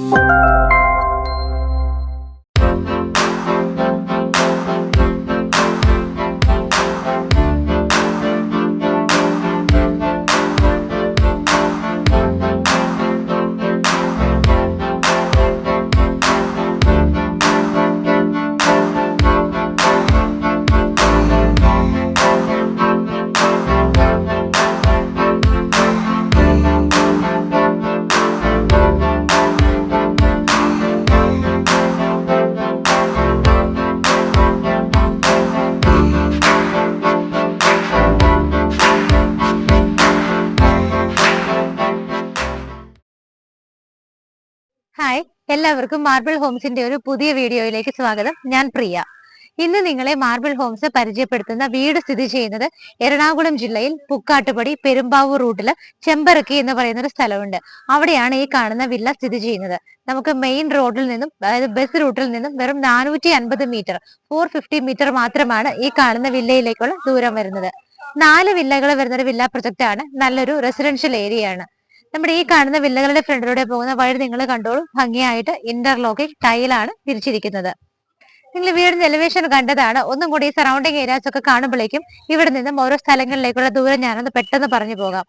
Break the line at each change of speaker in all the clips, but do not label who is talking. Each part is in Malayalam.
ഹായ്, എല്ലാവർക്കും മാർബിൾ ഹോംസിന്റെ ഒരു പുതിയ വീഡിയോയിലേക്ക് സ്വാഗതം. ഞാൻ പ്രിയ. ഇന്ന് നിങ്ങളെ മാർബിൾ ഹോംസ് പരിചയപ്പെടുത്തുന്ന വീട് സ്ഥിതി ചെയ്യുന്നത് എറണാകുളം ജില്ലയിൽ പുക്കാട്ടുപടി പെരുമ്പാവൂർ റൂട്ടില് ചെമ്പറക്കി എന്ന് പറയുന്ന ഒരു സ്ഥലമുണ്ട്. അവിടെയാണ് ഈ കാണുന്ന വില്ല സ്ഥിതി ചെയ്യുന്നത്. നമുക്ക് മെയിൻ റോഡിൽ നിന്നും, അതായത് ബസ് റൂട്ടിൽ നിന്നും വെറും 450 മീറ്റർ, 450 മീറ്റർ മാത്രമാണ് ഈ കാണുന്ന വില്ലയിലേക്കുള്ള ദൂരം വരുന്നത്. 4 വില്ലകൾ വരുന്ന ഒരു വില്ല പ്രൊജക്ട് ആണ്. നല്ലൊരു റെസിഡൻഷ്യൽ ഏരിയ ആണ്. നമ്മുടെ ഈ കാണുന്ന വില്ലകളുടെ ഫ്രണ്ടിലൂടെ പോകുന്ന വഴി നിങ്ങൾ കണ്ടോളൂ. ഭംഗിയായിട്ട് ഇന്റർലോക്കിംഗ് ടൈലാണ് തിരിച്ചിരിക്കുന്നത്. നിങ്ങൾ വീടിന്റെ എലിവേഷൻ കണ്ടതാണ്. ഒന്നും കൂടി ഈ സറൗണ്ടിങ് ഏരിയാസ് ഒക്കെ കാണുമ്പോഴേക്കും ഇവിടെ നിന്നും ഓരോ സ്ഥലങ്ങളിലേക്കുള്ള ദൂരം ഞാനൊന്ന് പെട്ടെന്ന് പറഞ്ഞു പോകാം.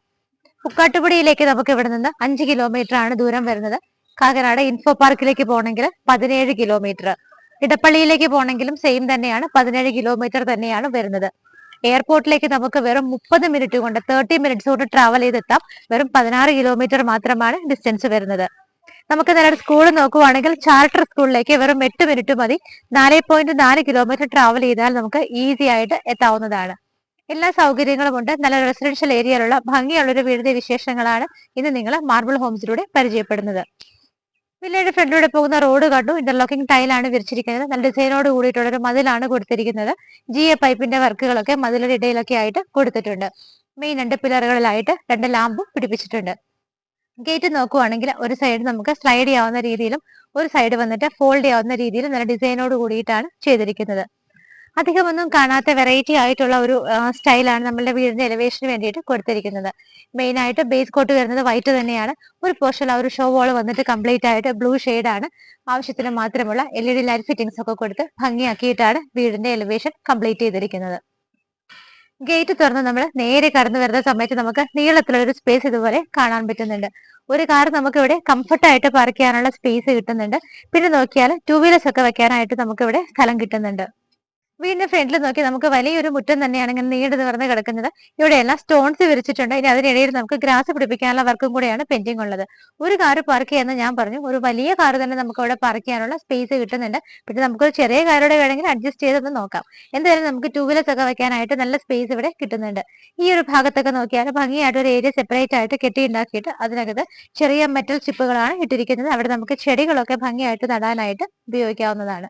പുക്കാട്ടുപടിയിലേക്ക് നമുക്ക് ഇവിടെ നിന്ന് 5 കിലോമീറ്റർ ആണ് ദൂരം വരുന്നത്. കാക്കനാട് ഇൻഫോ പാർക്കിലേക്ക് പോകണമെങ്കിൽ 17 കിലോമീറ്റർ. ഇടപ്പള്ളിയിലേക്ക് പോകണമെങ്കിലും സെയിം തന്നെയാണ്, 17 കിലോമീറ്റർ തന്നെയാണ് വരുന്നത്. എയർപോർട്ടിലേക്ക് നമുക്ക് വെറും 30 മിനിറ്റ് കൊണ്ട്, 30 മിനിറ്റ്സ് കൊണ്ട് ട്രാവൽ ചെയ്തെത്താം. വെറും 16 കിലോമീറ്റർ മാത്രമാണ് ഡിസ്റ്റൻസ് വരുന്നത്. നമുക്ക് നേരെ സ്കൂൾ നോക്കുവാണെങ്കിൽ ചാർട്ടർ സ്കൂളിലേക്ക് വെറും 8 മിനിറ്റ് മതി. 4.4 കിലോമീറ്റർ ട്രാവൽ ചെയ്താൽ നമുക്ക് ഈസി ആയിട്ട് എത്താവുന്നതാണ്. എല്ലാ സൗകര്യങ്ങളും ഉണ്ട്. നല്ല റെസിഡൻഷ്യൽ ഏരിയയിലുള്ള ഭംഗിയുള്ളൊരു വീടിന്റെ വിശേഷങ്ങളാണ് ഇന്ന് നിങ്ങൾ മാർബിൾ ഹോംസിലൂടെ പരിചയപ്പെടുന്നത്. വില്ലയുടെ ഫ്രണ്ടിലൂടെ പോകുന്ന റോഡ് കണ്ടു. ഇന്റർലോക്കിംഗ് ടൈലാണ് വിരിച്ചിരിക്കുന്നത്. നല്ല ഡിസൈനോട് കൂടിയിട്ടുള്ള ഒരു മതിലാണ് കൊടുത്തിരിക്കുന്നത്. GA പൈപ്പിന്റെ വർക്കുകളൊക്കെ മതിലിന്റെ ഇടയിലൊക്കെ ആയിട്ട് കൊടുത്തിട്ടുണ്ട്. മെയിൻ 2 പില്ലറുകളിലായിട്ട് 2 ലാമ്പും പിടിപ്പിച്ചിട്ടുണ്ട്. ഗേറ്റ് നോക്കുവാണെങ്കിൽ ഒരു സൈഡ് നമുക്ക് സ്ലൈഡ് ചെയ്യാവുന്ന രീതിയിലും ഒരു സൈഡ് വന്നിട്ട് ഫോൾഡ് ചെയ്യാവുന്ന രീതിയിലും നല്ല ഡിസൈനോട് കൂടിയിട്ടാണ് ചെയ്തിരിക്കുന്നത്. അധികമൊന്നും കാണാത്ത വെറൈറ്റി ആയിട്ടുള്ള ഒരു സ്റ്റൈലാണ് നമ്മളുടെ വീടിന്റെ എലിവേഷന് വേണ്ടിയിട്ട് കൊടുത്തിരിക്കുന്നത്. മെയിൻ ആയിട്ട് ബേസ് കോട്ട് വരുന്നത് വൈറ്റ് തന്നെയാണ്. ഒരു പോർഷൻ ആ ഒരു ഷോ വാൾ വന്നിട്ട് കംപ്ലീറ്റ് ആയിട്ട് ബ്ലൂ ആണ്. ആവശ്യത്തിന് മാത്രമുള്ള LED ലൈറ്റ് ഫിറ്റിംഗ്സ് ഒക്കെ കൊടുത്ത് ഭംഗിയാക്കിയിട്ടാണ് വീടിന്റെ എലിവേഷൻ കംപ്ലീറ്റ് ചെയ്തിരിക്കുന്നത്. ഗേറ്റ് തുറന്ന് നമ്മൾ നേരെ കടന്നു വരുന്ന സമയത്ത് നമുക്ക് നീളത്തിലുള്ള ഒരു സ്പേസ് ഇതുപോലെ കാണാൻ പറ്റുന്നുണ്ട്. ഒരു കാർ നമുക്ക് ഇവിടെ കംഫർട്ടായിട്ട് പാർക്ക് ചെയ്യാനുള്ള സ്പേസ് കിട്ടുന്നുണ്ട്. പിന്നെ നോക്കിയാൽ 2 വീലേഴ്സ് ഒക്കെ വെക്കാനായിട്ട് നമുക്ക് ഇവിടെ സ്ഥലം കിട്ടുന്നുണ്ട്. വീടിന്റെ ഫ്രണ്ടിൽ നോക്കി നമുക്ക് വലിയൊരു മുറ്റം തന്നെയാണ് ഇങ്ങനെ നീണ്ടു നിവർന്ന് കിടക്കുന്നത്. ഇവിടെയെല്ലാം സ്റ്റോൺസ് വിരിച്ചിട്ടുണ്ട്. ഇനി അതിനിടയിൽ നമുക്ക് ഗ്രാസ് പിടിപ്പിക്കാനുള്ള വർക്കും കൂടെയാണ് പെൻഡിങ് ഉള്ളത്. ഒരു കാർ പാർക്ക് ചെയ്യാന്ന് ഞാൻ പറഞ്ഞു. ഒരു വലിയ കാർ തന്നെ നമുക്ക് അവിടെ പാർക്ക് ചെയ്യാനുള്ള സ്പേസ് കിട്ടുന്നുണ്ട്. പിന്നെ നമുക്കൊരു ചെറിയ കാരോടെ വേണമെങ്കിൽ അഡ്ജസ്റ്റ് ചെയ്തൊന്ന് നോക്കാം. എന്തായാലും നമുക്ക് 2 വീലേഴ്സ് ഒക്കെ വെക്കാനായിട്ട് നല്ല സ്പേസ് ഇവിടെ കിട്ടുന്നുണ്ട്. ഈ ഒരു ഭാഗത്തൊക്കെ നോക്കിയാൽ ഭംഗിയായിട്ട് ഒരു ഏരിയ സെപ്പറേറ്റ് ആയിട്ട് കെട്ടിയുണ്ടാക്കിയിട്ട് അതിനകത്ത് ചെറിയ മെറ്റൽ ചിപ്പുകളാണ് ഇട്ടിരിക്കുന്നത്. അവിടെ നമുക്ക് ചെടികളൊക്കെ ഭംഗിയായിട്ട് നടാനായിട്ട് ഉപയോഗിക്കാവുന്നതാണ്.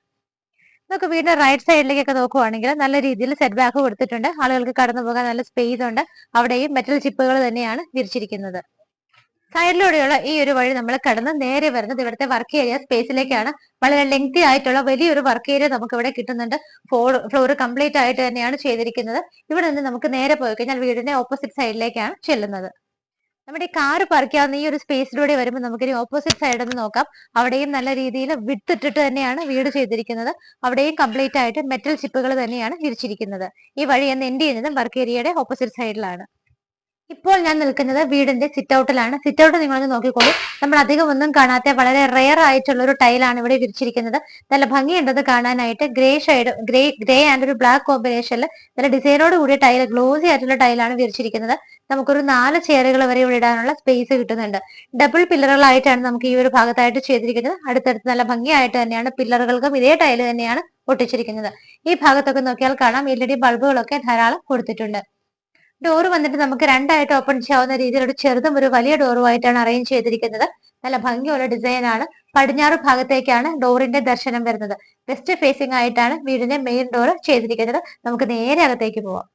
നമുക്ക് വീടിന്റെ റൈറ്റ് സൈഡിലേക്കൊക്കെ നോക്കുവാണെങ്കിൽ നല്ല രീതിയിൽ സെറ്റ് ബാക്ക് കൊടുത്തിട്ടുണ്ട്. ആളുകൾക്ക് കടന്നു പോകാൻ നല്ല സ്പേസ് ഉണ്ട്. അവിടെയും മെറ്റൽ ചിപ്പുകൾ തന്നെയാണ് വിരിച്ചിരിക്കുന്നത്. സൈഡിലൂടെയുള്ള ഈ ഒരു വഴി നമ്മൾ കടന്ന് നേരെ വരുന്നത് ഇവിടുത്തെ വർക്ക് ഏരിയ സ്പേസിലേക്കാണ്. വളരെ ലെങ്തി ആയിട്ടുള്ള വലിയൊരു വർക്ക് ഏരിയ നമുക്ക് ഇവിടെ കിട്ടുന്നുണ്ട്. ഫ്ലോർ കംപ്ലീറ്റ് ആയിട്ട് തന്നെയാണ് ചെയ്തിരിക്കുന്നത്. ഇവിടെ നിന്ന് നമുക്ക് നേരെ പോയി കഴിഞ്ഞാൽ വീടിന്റെ ഓപ്പോസിറ്റ് സൈഡിലേക്കാണ് ചെല്ലുന്നത്. നമ്മുടെ ഈ കാറ് പാർക്ക് ചെയ്യാവുന്ന ഈ ഒരു സ്പേസിലൂടെ വരുമ്പോൾ നമുക്കിനി ഓപ്പോസിറ്റ് സൈഡ് ഒന്ന് നോക്കാം. അവിടെയും നല്ല രീതിയിൽ വിട്ട് ഇട്ടിട്ട് തന്നെയാണ് വീട് ചെയ്തിരിക്കുന്നത്. അവിടെയും കംപ്ലീറ്റ് ആയിട്ട് മെറ്റൽ ചിപ്പുകൾ തന്നെയാണ് വിരിച്ചിരിക്കുന്നത്. ഈ വഴി എന്ന് എൻഡ് ചെയ്യുന്നത് വർക്ക് ഏരിയയുടെ ഓപ്പോസിറ്റ് സൈഡിലാണ്. ഇപ്പോൾ ഞാൻ നിൽക്കുന്നത് വീടിന്റെ സിറ്റ് ഔട്ടിലാണ്. സിറ്റ് ഔട്ട് നിങ്ങളൊന്ന് നോക്കിക്കോളൂ. നമ്മൾ അധികം ഒന്നും കാണാത്ത വളരെ റെയർ ആയിട്ടുള്ള ഒരു ടൈലാണ് ഇവിടെ വിരിച്ചിരിക്കുന്നത്. നല്ല ഭംഗിയുണ്ടത് കാണാനായിട്ട്. ഗ്രേ ആൻഡ് ഒരു ബ്ലാക്ക് കോമ്പിനേഷനിൽ നല്ല ഡിസൈനോട് കൂടിയ ടൈൽ, ഗ്ലോസി ആയിട്ടുള്ള ടൈലാണ് വിരിച്ചിരിക്കുന്നത്. നമുക്കൊരു 4 ചെയറുകൾ വരെ ഇവിടെ ഇടാനുള്ള സ്പേസ് കിട്ടുന്നുണ്ട്. ഡബിൾ പില്ലറുകളായിട്ടാണ് നമുക്ക് ഈ ഒരു ഭാഗത്തായിട്ട് ചെയ്തിരിക്കുന്നത്. അടുത്തടുത്ത് നല്ല ഭംഗിയായിട്ട് തന്നെയാണ് പില്ലറുകൾക്കും ഇതേ ടൈല് തന്നെയാണ് ഒട്ടിച്ചിരിക്കുന്നത്. ഈ ഭാഗത്തൊക്കെ നോക്കിയാൽ കാണാം LED ബൾബുകളൊക്കെ ധാരാളം കൊടുത്തിട്ടുണ്ട്. ഡോർ വന്നിട്ട് നമുക്ക് 2 ആയിട്ട് ഓപ്പൺ ചെയ്യാവുന്ന രീതിയിൽ ഒരു ചെറുതും ഒരു വലിയ ഡോറുമായിട്ടാണ് അറേഞ്ച് ചെയ്തിരിക്കുന്നത്. നല്ല ഭംഗിയുള്ള ഡിസൈൻ ആണ്. പടിഞ്ഞാറ് ഭാഗത്തേക്കാണ് ഡോറിന്റെ ദർശനം വരുന്നത്. വെസ്റ്റ് ഫേസിംഗ് ആയിട്ടാണ് വീടിന്റെ മെയിൻ ഡോർ ചെയ്തിരിക്കുന്നത്. നമുക്ക് നേരെ അകത്തേക്ക് പോവാം.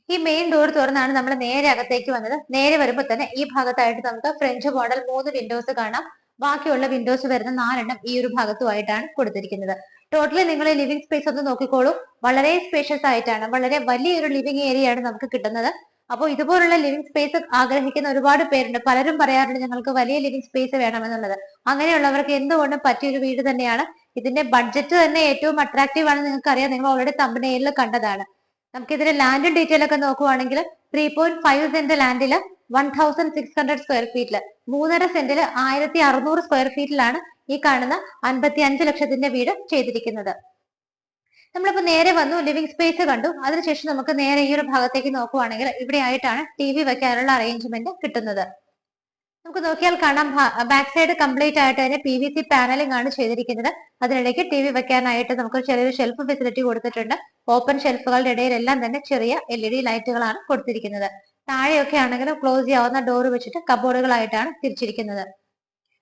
ഈ മെയിൻ ഡോർ തുറന്നാണ് നമ്മൾ നേരെ അകത്തേക്ക് വന്നത്. നേരെ വരുമ്പോൾ തന്നെ ഈ ഭാഗത്തായിട്ട് നമുക്ക് ഫ്രഞ്ച് മോഡൽ 3 വിൻഡോസ് കാണാം. ബാക്കിയുള്ള വിൻഡോസ് വരുന്ന 4 എണ്ണം ഈ ഒരു ഭാഗത്തുമായിട്ടാണ് കൊടുത്തിരിക്കുന്നത്. ടോട്ടലി നിങ്ങൾ ലിവിംഗ് സ്പേസ് ഒന്ന് നോക്കിക്കോളൂ. വളരെ സ്പേഷ്യസ് ആയിട്ടാണ്, വളരെ വലിയൊരു ലിവിംഗ് ഏരിയ ആണ് നമുക്ക് കിട്ടുന്നത്. അപ്പോൾ ഇതുപോലുള്ള ലിവിംഗ് സ്പേസ് ആഗ്രഹിക്കുന്ന ഒരുപാട് പേരുണ്ട്. പലരും പറയാറുണ്ട് ഞങ്ങൾക്ക് വലിയ ലിവിംഗ് സ്പേസ് വേണമെന്നുള്ളത്. അങ്ങനെയുള്ളവർക്ക് എന്തുകൊണ്ടും പറ്റിയൊരു വീട് തന്നെയാണ്. ഇതിന്റെ ബഡ്ജറ്റ് തന്നെ ഏറ്റവും അട്രാക്റ്റീവ് ആണെന്ന് നിങ്ങൾക്ക് അറിയാം. നിങ്ങൾ ഓൾറെഡി തമ്പനെയിൽ കണ്ടതാണ്. നമുക്ക് ഇതിന്റെ ലാൻഡും ഡീറ്റെയിൽ ഒക്കെ നോക്കുവാണെങ്കിൽ 3.5 സെന്റ് ലാൻഡില് 1600 സ്ക്വയർ ഫീറ്റില് 3.5 സെന്റില് 1600 സ്ക്വയർ ഫീറ്റിലാണ് ഈ കാണുന്ന 55 ലക്ഷത്തിന്റെ വീട് ചെയ്തിരിക്കുന്നത്. നമ്മളിപ്പോ നേരെ വന്നു, ലിവിംഗ് സ്പേസ് കണ്ടു. അതിനുശേഷം നമുക്ക് നേരെ ഈ ഒരു ഭാഗത്തേക്ക് നോക്കുവാണെങ്കിൽ ഇവിടെ ആയിട്ടാണ് TV വെക്കാനുള്ള അറേഞ്ച്മെന്റ് കിട്ടുന്നത്. നമുക്ക് നോക്കിയാൽ കാണാം, ബാക്ക് സൈഡ് കംപ്ലീറ്റ് ആയിട്ട് തന്നെ PVC പാനലിംഗ് ആണ് ചെയ്തിരിക്കുന്നത്. അതിനിടയ്ക്ക് TV വെക്കാനായിട്ട് നമുക്ക് ചെറിയൊരു ഷെൽഫ് ഫെസിലിറ്റി കൊടുത്തിട്ടുണ്ട്. ഓപ്പൺ ഷെൽഫുകളുടെ ഇടയിലെല്ലാം തന്നെ ചെറിയ LED ലൈറ്റുകളാണ് കൊടുത്തിരിക്കുന്നത്. താഴെയൊക്കെ ആണെങ്കിലും ക്ലോസ് ചെയ്യാവുന്ന ഡോർ വെച്ചിട്ട് കബോർഡുകളായിട്ടാണ് തിരിച്ചിരിക്കുന്നത്.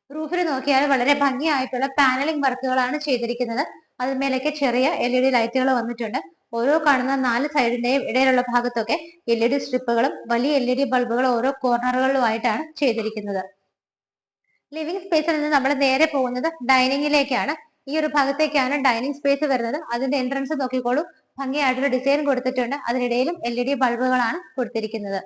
റൂഫിൽ നോക്കിയാൽ വളരെ ഭംഗിയായിട്ടുള്ള പാനലിംഗ് വർക്കുകളാണ് ചെയ്തിരിക്കുന്നത്. അതിന്മേലേക്ക് ചെറിയ LED ലൈറ്റുകൾ വന്നിട്ടുണ്ട്. ഓരോ കാണുന്ന 4 സൈഡിന്റെയും ഇടയിലുള്ള ഭാഗത്തൊക്കെ LED സ്ട്രിപ്പുകളും വലിയ LED ബൾബുകളും ഓരോ കോർണറുകളിലുമായിട്ടാണ് ചെയ്തിരിക്കുന്നത്. ലിവിംഗ് സ്പേസിൽ നിന്ന് നമ്മൾ നേരെ പോകുന്നത് ഡൈനിങ്ങിലേക്കാണ്. ഈ ഒരു ഭാഗത്തേക്കാണ് ഡൈനിങ് സ്പേസ് വരുന്നത്. അതിന്റെ എൻട്രൻസ് നോക്കിക്കോളൂ, ഭംഗിയായിട്ടൊരു ഡിസൈൻ കൊടുത്തിട്ടുണ്ട്. അതിനിടയിലും LED ബൾബുകളാണ് കൊടുത്തിരിക്കുന്നത്.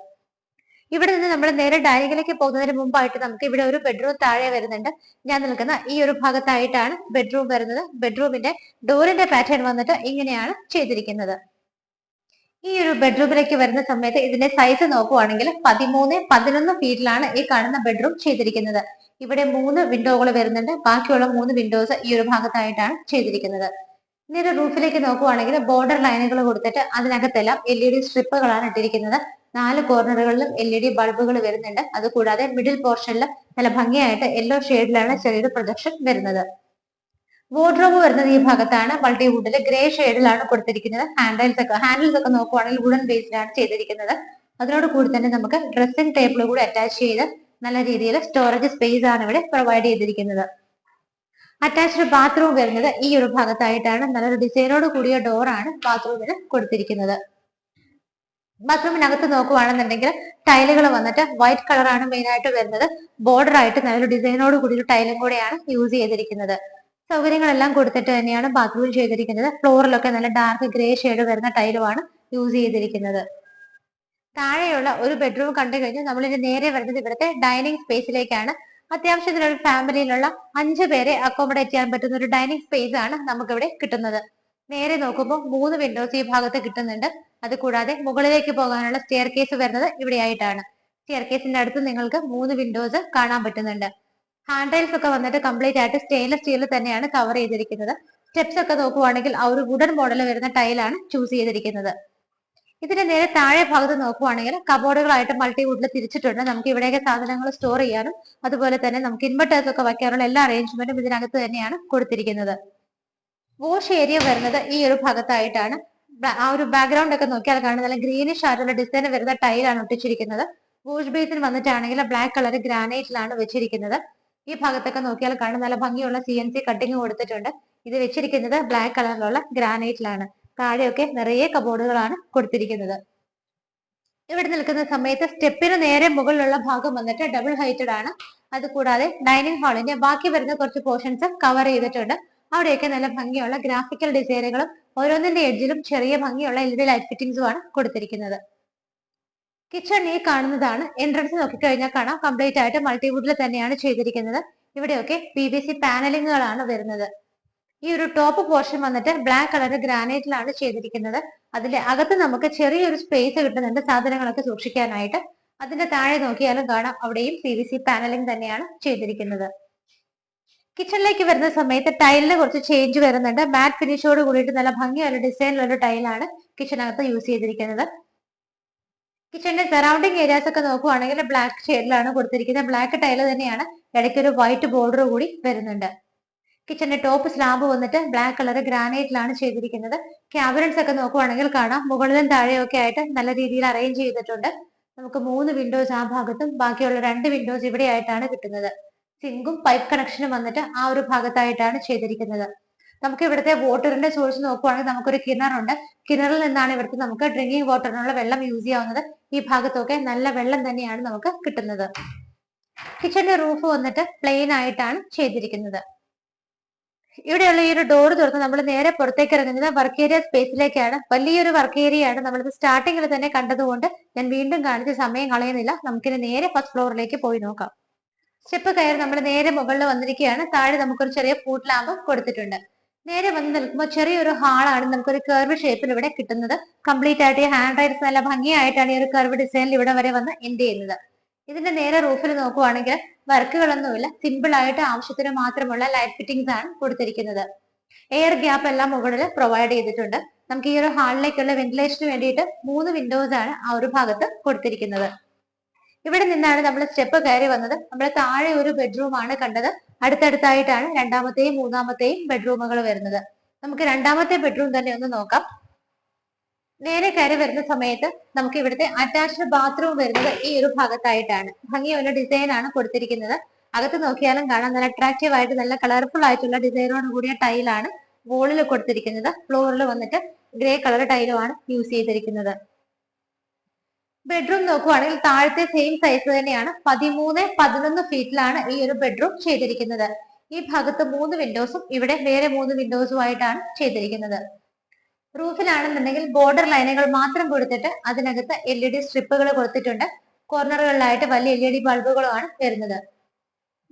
ഇവിടെ നിന്ന് നമ്മൾ നേരെ ഡൈനിങ്ങിലേക്ക് പോകുന്നതിന് മുമ്പായിട്ട് നമുക്ക് ഇവിടെ ഒരു ബെഡ്റൂം താഴെ വരുന്നുണ്ട്. ഞാൻ നിൽക്കുന്ന ഈ ഒരു ഭാഗത്തായിട്ടാണ് ബെഡ്റൂം വരുന്നത്. ബെഡ്റൂമിന്റെ ഡോറിന്റെ പാറ്റേൺ വന്നിട്ട് ഇങ്ങനെയാണ് ചെയ്തിരിക്കുന്നത്. ഈ ഒരു ബെഡ്റൂമിലേക്ക് വരുന്ന സമയത്ത് ഇതിന്റെ സൈസ് നോക്കുവാണെങ്കിൽ 13-11 ഫീറ്റിലാണ് ഈ കാണുന്ന ബെഡ്റൂം ചെയ്തിരിക്കുന്നത്. ഇവിടെ 3 വിൻഡോകൾ വരുന്നുണ്ട്. ബാക്കിയുള്ള 3 വിൻഡോസ് ഈ ഒരു ഭാഗത്തായിട്ടാണ് ചെയ്തിരിക്കുന്നത്. ഇനി ഒരു റൂഫിലേക്ക് നോക്കുവാണെങ്കിൽ ബോർഡർ ലൈനുകൾ കൊടുത്തിട്ട് അതിനകത്തെല്ലാം LED സ്ട്രിപ്പുകളാണ് ഇട്ടിരിക്കുന്നത്. 4 കോർണറുകളിലും LED ബൾബുകൾ വരുന്നുണ്ട്. അതുകൂടാതെ മിഡിൽ പോർഷനിൽ നല്ല ഭംഗിയായിട്ട് യെല്ലോ ഷെയ്ഡിലാണ് ചെറിയൊരു പ്രൊജക്ഷൻ വരുന്നത്. വാർഡ്രോബ് വരുന്നത് ഈ ഭാഗത്താണ്. മൾട്ടിവുഡിൽ ഗ്രേ ഷെയ്ഡിലാണ് കൊടുത്തിരിക്കുന്നത്. ഹാൻഡിൽസ് ഒക്കെ നോക്കുവാണെങ്കിൽ വുഡൻ ബേസിലാണ് ചെയ്തിരിക്കുന്നത്. അതിനോട് കൂടി തന്നെ നമുക്ക് ഡ്രസ്സിംഗ് ടേബിൾ കൂടി അറ്റാച്ച് ചെയ്ത് നല്ല രീതിയിൽ സ്റ്റോറേജ് സ്പേസ് ആണ് ഇവിടെ പ്രൊവൈഡ് ചെയ്തിരിക്കുന്നത്. അറ്റാച്ച്ഡ് ബാത്റൂം വരുന്നത് ഈ ഒരു ഭാഗത്തായിട്ടാണ്. നല്ലൊരു ഡിസൈനോട് കൂടിയ ഡോറാണ് ബാത്റൂമിന് കൊടുത്തിരിക്കുന്നത്. ബാത്റൂമിനകത്ത് നോക്കുവാണെന്നുണ്ടെങ്കിൽ ടൈലുകൾ വന്നിട്ട് വൈറ്റ് കളറാണ് മെയിൻ ആയിട്ട് വരുന്നത്. ബോർഡർ ആയിട്ട് നല്ലൊരു ഡിസൈനോട് കൂടി ഒരു ടൈലും കൂടെയാണ് യൂസ് ചെയ്തിരിക്കുന്നത്. സൗകര്യങ്ങളെല്ലാം കൊടുത്തിട്ട് തന്നെയാണ് ബാത്റൂം ചെയ്തിരിക്കുന്നത്. ഫ്ലോറിലൊക്കെ നല്ല ഡാർക്ക് ഗ്രേ ഷെയ്ഡ് വരുന്ന ടൈലുമാണ് യൂസ് ചെയ്തിരിക്കുന്നത്. താഴെയുള്ള ഒരു ബെഡ്റൂം കണ്ടു കഴിഞ്ഞാൽ നമ്മളിനി നേരെ വരുന്നത് ഇവിടുത്തെ ഡൈനിങ് സ്പേസിലേക്കാണ്. അത്യാവശ്യത്തിനൊരു ഫാമിലിയിലുള്ള 5 പേരെ അക്കോമഡേറ്റ് ചെയ്യാൻ പറ്റുന്ന ഒരു ഡൈനിങ് സ്പേസ് ആണ് നമുക്കിവിടെ കിട്ടുന്നത്. നേരെ നോക്കുമ്പോൾ 3 വിൻഡോസ് ഈ ഭാഗത്ത് കിട്ടുന്നുണ്ട്. അതുകൂടാതെ മുകളിലേക്ക് പോകാനുള്ള സ്റ്റെയർ കേസ് വരുന്നത് ഇവിടെയായിട്ടാണ്. സ്റ്റെയർ കേസിന്റെ അടുത്ത് നിങ്ങൾക്ക് 3 വിൻഡോസ് കാണാൻ പറ്റുന്നുണ്ട്. ഹാൻഡ് റൈൽസ് ഒക്കെ വന്നിട്ട് കംപ്ലീറ്റ് ആയിട്ട് സ്റ്റെയിൻലെസ് സ്റ്റീൽ തന്നെയാണ് കവർ ചെയ്തിരിക്കുന്നത്. സ്റ്റെപ്സ് ഒക്കെ നോക്കുവാണെങ്കിൽ ആ ഒരു വുഡൻ മോഡൽ വരുന്ന ടൈലാണ് ചൂസ് ചെയ്തിരിക്കുന്നത്. ഇതിന്റെ നേരെ താഴെ ഭാഗത്ത് നോക്കുവാണെങ്കിൽ കബോർഡുകളായിട്ട് മൾട്ടിവുഡിൽ തിരിച്ചിട്ടുണ്ട്. നമുക്ക് ഇവിടെയൊക്കെ സാധനങ്ങൾ സ്റ്റോർ ചെയ്യാനും അതുപോലെ തന്നെ നമുക്ക് ഇൻവെർട്ടേഴ്സ് ഒക്കെ വയ്ക്കാനുള്ള എല്ലാ അറേഞ്ച്മെന്റും ഇതിനകത്ത് തന്നെയാണ് കൊടുത്തിരിക്കുന്നത്. വാഷ് ഏരിയ വരുന്നത് ഈ ഒരു ഭാഗത്തായിട്ടാണ്. ആ ഒരു ബാക്ക്ഗ്രൗണ്ട് ഒക്കെ നോക്കിയാൽ കാണുന്ന നല്ല ഗ്രീനിഷ് ആയിട്ടുള്ള ഡിസൈൻ വരുന്ന ടൈലാണ് ഒട്ടിച്ചിരിക്കുന്നത്. വാഷ് ബേസിൻ വന്നിട്ടാണെങ്കിൽ ബ്ലാക്ക് കളർ ഗ്രാനൈറ്റിലാണ് വെച്ചിരിക്കുന്നത്. ഈ ഭാഗത്തൊക്കെ നോക്കിയാൽ കാണുന്ന നല്ല ഭംഗിയുള്ള CNC കട്ടിങ് കൊടുത്തിട്ടുണ്ട്. ഇത് വെച്ചിരിക്കുന്നത് ബ്ലാക്ക് കളറിലുള്ള ഗ്രാനൈറ്റിലാണ്. താഴെയൊക്കെ നിറയെ കബോർഡുകളാണ് കൊടുത്തിരിക്കുന്നത്. ഇവിടെ നിൽക്കുന്ന സമയത്ത് സ്റ്റെപ്പിന് നേരെ മുകളിലുള്ള ഭാഗം വന്നിട്ട് ഡബിൾ ഹൈറ്റഡ് ആണ്. അതുകൂടാതെ ഡൈനിങ് ഹാളിന്റെ ബാക്കി വരുന്ന കുറച്ച് പോർഷൻസ് കവർ ചെയ്തിട്ടുണ്ട്. അവിടെയൊക്കെ നല്ല ഭംഗിയുള്ള ഗ്രാഫിക്കൽ ഡിസൈനുകളും ഓരോന്നിന്റെ എഡ്ജിലും ചെറിയ ഭംഗിയുള്ള LED ലൈറ്റ് ഫിറ്റിംഗ്സുമാണ് കൊടുത്തിരിക്കുന്നത്. കിച്ചൺ ഈ കാണുന്നതാണ്. എൻട്രൻസ് നോക്കിക്കഴിഞ്ഞാൽ കാണാം കംപ്ലീറ്റ് ആയിട്ട് മൾട്ടിവുഡിൽ തന്നെയാണ് ചെയ്തിരിക്കുന്നത്. ഇവിടെയൊക്കെ PVC പാനലിങ്ങുകളാണ് വരുന്നത്. ഈ ഒരു ടോപ്പ് പോർഷൻ വന്നിട്ട് ബ്ലാക്ക് കളർ ഗ്രാനൈറ്റിലാണ് ചെയ്തിരിക്കുന്നത്. അതിന്റെ അകത്ത് നമുക്ക് ചെറിയൊരു സ്പേസ് കിട്ടുന്നുണ്ട് സാധനങ്ങളൊക്കെ സൂക്ഷിക്കാനായിട്ട്. അതിന്റെ താഴെ നോക്കിയാലും കാണാം അവിടെയും PVC പാനലിംഗ് തന്നെയാണ് ചെയ്തിരിക്കുന്നത്. കിച്ചണിലേക്ക് വരുന്ന സമയത്ത് ടൈലിന് കുറച്ച് ചേഞ്ച് വരുന്നുണ്ട്. മാറ്റ് ഫിനിഷോട് കൂടിയിട്ട് നല്ല ഭംഗിയുള്ള ഡിസൈനിലുള്ള ടൈലാണ് കിച്ചണകത്ത് യൂസ് ചെയ്തിരിക്കുന്നത്. കിച്ചണിന്റെ സറൗണ്ടിങ് ഏരിയാസ് ഒക്കെ നോക്കുവാണെങ്കിൽ ബ്ലാക്ക് ഷെയ്ഡിലാണ് കൊടുത്തിരിക്കുന്നത്. ബ്ലാക്ക് ടൈല് തന്നെയാണ്. ഇടയ്ക്ക് ഒരു വൈറ്റ് ബോർഡർ കൂടി വരുന്നുണ്ട്. കിച്ചണിന്റെ ടോപ്പ് സ്ലാബ് വന്നിട്ട് ബ്ലാക്ക് കളർ ഗ്രാനൈറ്റിലാണ് ചെയ്തിരിക്കുന്നത്. ക്യാബിനറ്റ്സ് ഒക്കെ നോക്കുവാണെങ്കിൽ കാണാം മുകളിലും താഴെയൊക്കെ ആയിട്ട് നല്ല രീതിയിൽ അറേഞ്ച് ചെയ്തിട്ടുണ്ട്. നമുക്ക് 3 വിൻഡോസ് ആ ഭാഗത്തും ബാക്കിയുള്ള 2 വിൻഡോസ് ഇവിടെ ആയിട്ടാണ് കിട്ടുന്നത്. സിങ്കും പൈപ്പ് കണക്ഷനും വന്നിട്ട് ആ ഒരു ഭാഗത്തായിട്ടാണ് ചെയ്തിരിക്കുന്നത്. നമുക്ക് ഇവിടുത്തെ വാട്ടറിന്റെ സോഴ്സ് നോക്കുവാണെങ്കിൽ നമുക്കൊരു കിണറുണ്ട്. കിണറിൽ നിന്നാണ് ഇവിടുത്തെ നമുക്ക് ഡ്രിങ്കിങ് വാട്ടറിനുള്ള വെള്ളം യൂസ് ചെയ്യാവുന്നത്. ഈ ഭാഗത്തൊക്കെ നല്ല വെള്ളം തന്നെയാണ് നമുക്ക് കിട്ടുന്നത്. കിച്ചണിന്റെ റൂഫ് വന്നിട്ട് പ്ലെയിൻ ആയിട്ടാണ് ചെയ്തിരിക്കുന്നത്. ഇവിടെയുള്ള ഈ ഒരു ഡോർ തുറന്ന് നമ്മൾ നേരെ പുറത്തേക്ക് ഇറങ്ങുന്നത് വർക്ക് ഏരിയ സ്പേസിലേക്കാണ്. വലിയൊരു വർക്ക് ഏരിയ ആണ്. നമ്മളിത് സ്റ്റാർട്ടിങ്ങിൽ തന്നെ കണ്ടതുകൊണ്ട് ഞാൻ വീണ്ടും കാണിച്ച് സമയം കളയുന്നില്ല. നമുക്കിനി നേരെ ഫസ്റ്റ് ഫ്ലോറിലേക്ക് പോയി നോക്കാം. സ്റ്റെപ്പ് കയറി നമ്മൾ നേരെ മുകളിൽ വന്നിരിക്കുകയാണ്. താഴെ നമുക്കൊരു ചെറിയ ഫുഡ് ലാമ്പ് കൊടുത്തിട്ടുണ്ട്. നേരെ വന്ന് നിൽക്കുമ്പോൾ ചെറിയൊരു ഹാളാണ് നമുക്കൊരു കർവ് ഷേപ്പിൽ ഇവിടെ കിട്ടുന്നത്. കംപ്ലീറ്റ് ആയിട്ട് ഈ ഹാൻഡ് റൈറ്റ്സ് നല്ല ഭംഗിയായിട്ടാണ് ഈ ഒരു കർവ് ഡിസൈനിൽ ഇവിടെ വരെ വന്ന് എൻഡ് ചെയ്യുന്നത്. ഇതിന്റെ നേരെ റൂഫിൽ നോക്കുവാണെങ്കിൽ വർക്കുകളൊന്നുമില്ല, സിമ്പിൾ ആയിട്ട് ആവശ്യത്തിന് മാത്രമുള്ള ലൈറ്റ് ഫിറ്റിംഗ്സ് ആണ് കൊടുത്തിരിക്കുന്നത്. എയർ ഗ്യാപ്പ് എല്ലാം മുകളിൽ പ്രൊവൈഡ് ചെയ്തിട്ടുണ്ട്. നമുക്ക് ഈ ഒരു ഹാളിലേക്കുള്ള വെന്റിലേഷന് വേണ്ടിയിട്ട് 3 വിൻഡോസ് ആണ് ആ ഒരു ഭാഗത്ത് കൊടുത്തിരിക്കുന്നത്. ഇവിടെ നിന്നാണ് നമ്മൾ സ്റ്റെപ്പ് കയറി വന്നത്. നമ്മൾ താഴെ ഒരു ബെഡ്റൂം ആണ് കണ്ടത്. അടുത്തടുത്തായിട്ടാണ് രണ്ടാമത്തെയും മൂന്നാമത്തെയും ബെഡ്റൂമുകൾ വരുന്നത്. നമുക്ക് രണ്ടാമത്തെ ബെഡ്റൂം തന്നെ ഒന്ന് നോക്കാം. നേരെ കയറി വരുന്ന സമയത്ത് നമുക്ക് ഇവിടുത്തെ അറ്റാച്ച്ഡ് ബാത്റൂം വരുന്നത് ഈ ഒരു ഭാഗത്തായിട്ടാണ്. ഭംഗിയുള്ള ഡിസൈൻ ആണ് കൊടുത്തിരിക്കുന്നത്. അകത്ത് നോക്കിയാലും കാണാൻ നല്ല അട്രാക്റ്റീവ് ആയിട്ട് നല്ല കളർഫുൾ ആയിട്ടുള്ള ഡിസൈനോട് കൂടിയ ടൈലാണ് വോളിൽ കൊടുത്തിരിക്കുന്നത്. ഫ്ലോറിൽ വന്നിട്ട് ഗ്രേ കളർ ടൈലുമാണ് യൂസ് ചെയ്തിരിക്കുന്നത്. ബെഡ്റൂം നോക്കുവാണെങ്കിൽ താഴത്തെ സെയിം സൈസ് തന്നെയാണ്. 13-11 ഫീറ്റിലാണ് ഈ ഒരു ബെഡ്റൂം ചെയ്തിരിക്കുന്നത്. ഈ ഭാഗത്ത് 3 വിൻഡോസും ഇവിടെ വേറെ 3 വിൻഡോസും ആയിട്ടാണ് ചെയ്തിരിക്കുന്നത്. റൂഫിലാണെന്നുണ്ടെങ്കിൽ ബോർഡർ ലൈനുകൾ മാത്രം കൊടുത്തിട്ട് അതിനകത്ത് LED സ്ട്രിപ്പുകൾ കൊടുത്തിട്ടുണ്ട്. കോർണറുകളിലായിട്ട് വലിയ LED ബൾബുകളുമാണ് വരുന്നത്.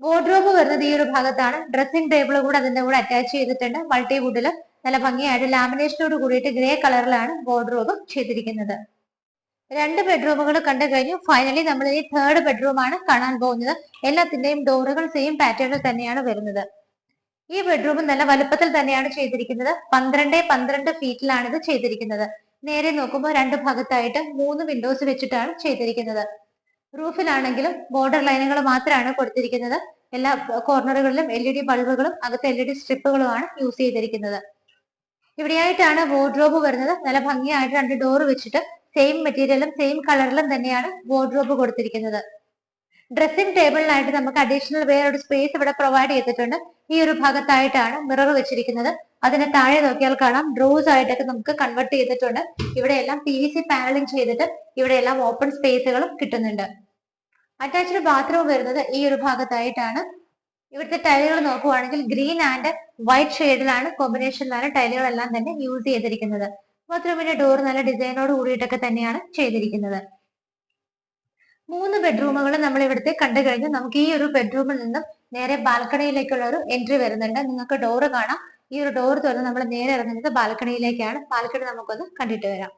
വാർഡ്രോബ് വരുന്നത് ഈ ഒരു ഭാഗത്താണ്. ഡ്രസ്സിംഗ് ടേബിൾ കൂടെ അതിന്റെ കൂടെ അറ്റാച്ച് ചെയ്തിട്ടുണ്ട്. മൾട്ടിവുഡിൽ നല്ല ഭംഗിയായിട്ട് ലാമിനേഷനോട് കൂടിയിട്ട് ഗ്രേ കളറിലാണ് വാർഡ്രോബ് ചെയ്തിരിക്കുന്നത്. 2 ബെഡ്റൂമുകൾ കണ്ടു കഴിഞ്ഞു. ഫൈനലി നമ്മൾ ഈ 3rd ബെഡ്റൂം ആണ് കാണാൻ പോകുന്നത്. എല്ലാത്തിന്റെയും ഡോറുകൾ സെയിം പാറ്റേണിൽ തന്നെയാണ് വരുന്നത്. ഈ ബെഡ്റൂം നല്ല വലുപ്പത്തിൽ തന്നെയാണ് ചെയ്തിരിക്കുന്നത്. 12-12 ഫീറ്റിലാണ് ഇത് ചെയ്തിരിക്കുന്നത്. നേരെ നോക്കുമ്പോൾ 2 ഭാഗത്തായിട്ട് 3 വിൻഡോസ് വെച്ചിട്ടാണ് ചെയ്തിരിക്കുന്നത്. റൂഫിലാണെങ്കിലും ബോർഡർ ലൈനുകൾ മാത്രമാണ് കൊടുത്തിരിക്കുന്നത്. എല്ലാ കോർണറുകളിലും LED ബൾബുകളും അകത്ത് LED സ്ട്രിപ്പുകളുമാണ് യൂസ് ചെയ്തിരിക്കുന്നത്. ഇവിടെയായിട്ടാണ് വാർഡ്രോബ് വരുന്നത്. നല്ല ഭംഗിയായിട്ട് 2 ഡോർ വെച്ചിട്ട് സെയിം മെറ്റീരിയലും സെയിം കളറിലും തന്നെയാണ് വാർഡ്രോബ് കൊടുത്തിരിക്കുന്നത്. ഡ്രസ്സിംഗ് ടേബിളിനായിട്ട് നമുക്ക് അഡീഷണൽ വേറൊരു സ്പേസ് ഇവിടെ പ്രൊവൈഡ് ചെയ്തിട്ടുണ്ട്. ഈ ഒരു ഭാഗത്തായിട്ടാണ് മിറർ വെച്ചിരിക്കുന്നത്. അതിന് താഴെ നോക്കിയാൽ കാണാം ഡ്രോസ് ആയിട്ടൊക്കെ നമുക്ക് കൺവേർട്ട് ചെയ്തിട്ടുണ്ട്. ഇവിടെയെല്ലാം PVC പാനലിംഗ് ചെയ്തിട്ട് ഇവിടെയെല്ലാം ഓപ്പൺ സ്പേസുകളും കിട്ടുന്നുണ്ട്. അറ്റാച്ച്ഡ് ബാത്റൂം വരുന്നത് ഈ ഒരു ഭാഗത്തായിട്ടാണ്. ഇവിടുത്തെ ടൈലുകൾ നോക്കുവാണെങ്കിൽ ഗ്രീൻ ആൻഡ് വൈറ്റ് ഷെയ്ഡിലാണ് കോമ്പിനേഷനിലാണ് ടൈലുകളെല്ലാം തന്നെ യൂസ് ചെയ്തിരിക്കുന്നത്. ബാത്റൂമിന്റെ ഡോർ നല്ല ഡിസൈനോട് കൂടിയിട്ടൊക്കെ തന്നെയാണ് ചെയ്തിരിക്കുന്നത്. 3 ബെഡ്റൂമുകൾ നമ്മൾ ഇവിടുത്തെ കണ്ടു കഴിഞ്ഞു. നമുക്ക് ഈ ഒരു ബെഡ്റൂമിൽ നിന്നും നേരെ ബാൽക്കണിയിലേക്കുള്ള ഒരു എൻട്രി വരുന്നുണ്ട്. നിങ്ങൾക്ക് ഡോറ് കാണാം. ഈ ഒരു ഡോർ തുറന്ന് നമ്മൾ നേരെ ഇറങ്ങുന്നത് ബാൽക്കണിയിലേക്കാണ്. ബാൽക്കണി നമുക്കൊന്ന് കണ്ടിട്ട് വരാം.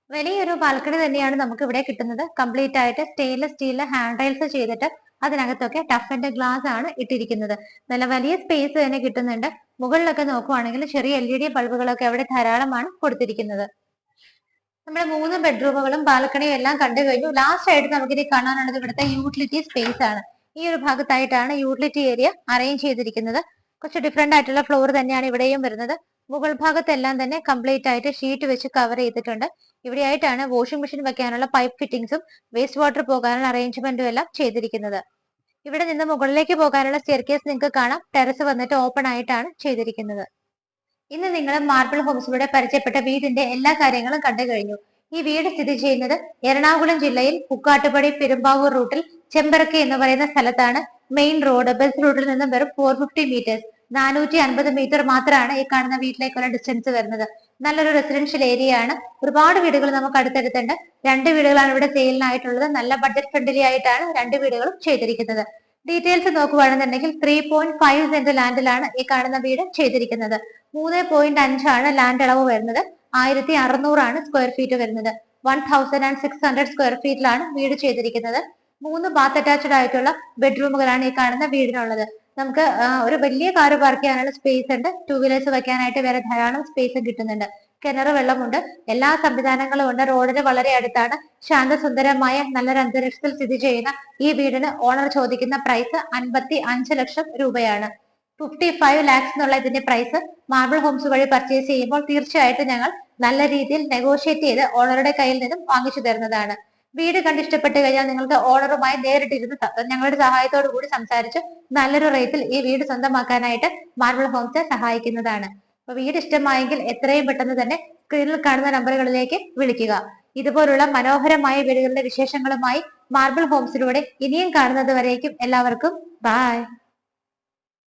വലിയൊരു ബാൽക്കണി തന്നെയാണ് നമുക്ക് ഇവിടെ കിട്ടുന്നത്. കംപ്ലീറ്റ് ആയിട്ട് സ്റ്റെയിൻലെസ് സ്റ്റീലിലെ ഹാൻഡ് റൈൽസ് ചെയ്തിട്ട് അതിനകത്തൊക്കെ ടഫ് ആൻഡ് ഗ്ലാസ് ആണ് ഇട്ടിരിക്കുന്നത്. നല്ല വലിയ സ്പേസ് തന്നെ കിട്ടുന്നുണ്ട്. മുകളിലൊക്കെ നോക്കുവാണെങ്കിൽ ചെറിയ LED ബൾബുകളൊക്കെ അവിടെ ധാരാളമാണ് കൊടുത്തിരിക്കുന്നത്. നമ്മുടെ 3 ബെഡ്റൂമുകളും ബാൽക്കണിയും എല്ലാം കണ്ടു കഴിഞ്ഞു. ലാസ്റ്റ് ആയിട്ട് നമുക്കിനി കാണാനുള്ളത് ഇവിടുത്തെ യൂട്ടിലിറ്റി സ്പേസ് ആണ്. ഈ ഒരു ഭാഗത്തായിട്ടാണ് യൂട്ടിലിറ്റി ഏരിയ അറേഞ്ച് ചെയ്തിരിക്കുന്നത്. കുറച്ച് ഡിഫറെന്റ് ആയിട്ടുള്ള ഫ്ലോർ തന്നെയാണ് ഇവിടെയും വരുന്നത്. മുകൾ ഭാഗത്തെല്ലാം തന്നെ കംപ്ലീറ്റ് ആയിട്ട് ഷീറ്റ് വെച്ച് കവർ ചെയ്തിട്ടുണ്ട്. ഇവിടെയായിട്ടാണ് വാഷിംഗ് മെഷീൻ വെക്കാനുള്ള പൈപ്പ് ഫിറ്റിംഗ്സും വേസ്റ്റ് വാട്ടർ പോകാനുള്ള അറേഞ്ച്മെന്റും എല്ലാം ചെയ്തിരിക്കുന്നത്. ഇവിടെ നിന്ന് മുകളിലേക്ക് പോകാനുള്ള സ്റ്റെയർകേസ് നിങ്ങൾക്ക് കാണാം. ടെറസ് വന്നിട്ട് ഓപ്പൺ ആയിട്ടാണ് ചെയ്തിരിക്കുന്നത്. ഇന്ന് നിങ്ങൾ മാർബിൾ ഹോംസിലൂടെ പരിചയപ്പെട്ട വീടിന്റെ എല്ലാ കാര്യങ്ങളും കണ്ടു കഴിഞ്ഞു. ഈ വീട് സ്ഥിതി ചെയ്യുന്നത് എറണാകുളം ജില്ലയിൽ പുക്കാട്ടുപടി പെരുമ്പാവൂർ റൂട്ടിൽ ചെമ്പറക്കി എന്ന് പറയുന്ന സ്ഥലത്താണ്. മെയിൻ റോഡ് ബസ് റൂട്ടിൽ നിന്നും വെറും 450 മീറ്റേഴ്സ് 450 മീറ്റർ മാത്രമാണ് ഈ കാണുന്ന വീട്ടിലേക്കുള്ള ഡിസ്റ്റൻസ് വരുന്നത്. നല്ലൊരു റെസിഡൻഷ്യൽ ഏരിയ ആണ്. ഒരുപാട് വീടുകൾ നമുക്ക് അടുത്തടുത്തുണ്ട്. 2 വീടുകളാണ് ഇവിടെ സെയിലിനായിട്ടുള്ളത്. നല്ല ബഡ്ജറ്റ് ഫ്രണ്ട്ലി ആയിട്ടാണ് 2 വീടുകളും ചെയ്തിരിക്കുന്നത്. ഡീറ്റെയിൽസ് നോക്കുകയാണെന്നുണ്ടെങ്കിൽ 3.5 സെന്റ് ലാൻഡിലാണ് ഈ കാണുന്ന വീട് ചെയ്തിരിക്കുന്നത്. 3.5 ആണ് ലാൻഡ് അളവ് വരുന്നത്. 1600 ആണ് സ്ക്വയർ ഫീറ്റ് വരുന്നത്. 1600 സ്ക്വയർ ഫീറ്റിലാണ് വീട് ചെയ്തിരിക്കുന്നത്. 3 ബാത്ത് അറ്റാച്ച്ഡ് ആയിട്ടുള്ള ബെഡ്റൂമുകളാണ് ഈ കാണുന്ന വീടിനുള്ളത്. നമുക്ക് ഒരു വലിയ കാർ പാർക്ക് ചെയ്യാനുള്ള സ്പേസ് ഉണ്ട്. 2 വീലേഴ്സ് വെക്കാനായിട്ട് വേറെ ധാരാളം സ്പേസ് കിട്ടുന്നുണ്ട്. കിണർ വെള്ളമുണ്ട്. എല്ലാ സംവിധാനങ്ങളും ഉണ്ട്. റോഡിന് വളരെ അടുത്താണ്. ശാന്തസുന്ദരമായ നല്ലൊരു അന്തരീക്ഷത്തിൽ സ്ഥിതി ചെയ്യുന്ന ഈ വീടിന് ഓണർ ചോദിക്കുന്ന പ്രൈസ് 55 ലക്ഷം രൂപയാണ്. 55 ലാക്സ് എന്നുള്ള ഇതിന്റെ പ്രൈസ് മാർബിൾ ഹോംസ് വഴി പർച്ചേസ് ചെയ്യുമ്പോൾ തീർച്ചയായിട്ടും ഞങ്ങൾ നല്ല രീതിയിൽ നെഗോഷിയേറ്റ് ചെയ്ത് ഓണറുടെ കയ്യിൽ നിന്നും വാങ്ങിച്ചു തരുന്നതാണ്. വീട് കണ്ടിഷ്ടപ്പെട്ട് കഴിഞ്ഞാൽ നിങ്ങൾക്ക് ഓണറുമായി നേരിട്ടിരുന്ന് ഞങ്ങളുടെ സഹായത്തോടു കൂടി സംസാരിച്ച് നല്ലൊരു റേറ്റിൽ ഈ വീട് സ്വന്തമാക്കാനായിട്ട് മാർബിൾ ഹോംസ് സഹായിക്കുന്നതാണ്. അപ്പൊ വീട് ഇഷ്ടമായെങ്കിൽ എത്രയും പെട്ടെന്ന് തന്നെ സ്ക്രീനിൽ കാണുന്ന നമ്പറുകളിലേക്ക് വിളിക്കുക. ഇതുപോലുള്ള മനോഹരമായ വീടുകളുടെ വിശേഷങ്ങളുമായി മാർബിൾ ഹോംസിലൂടെ ഇനിയും കാണുന്നത് വരേക്കും എല്ലാവർക്കും ബൈ.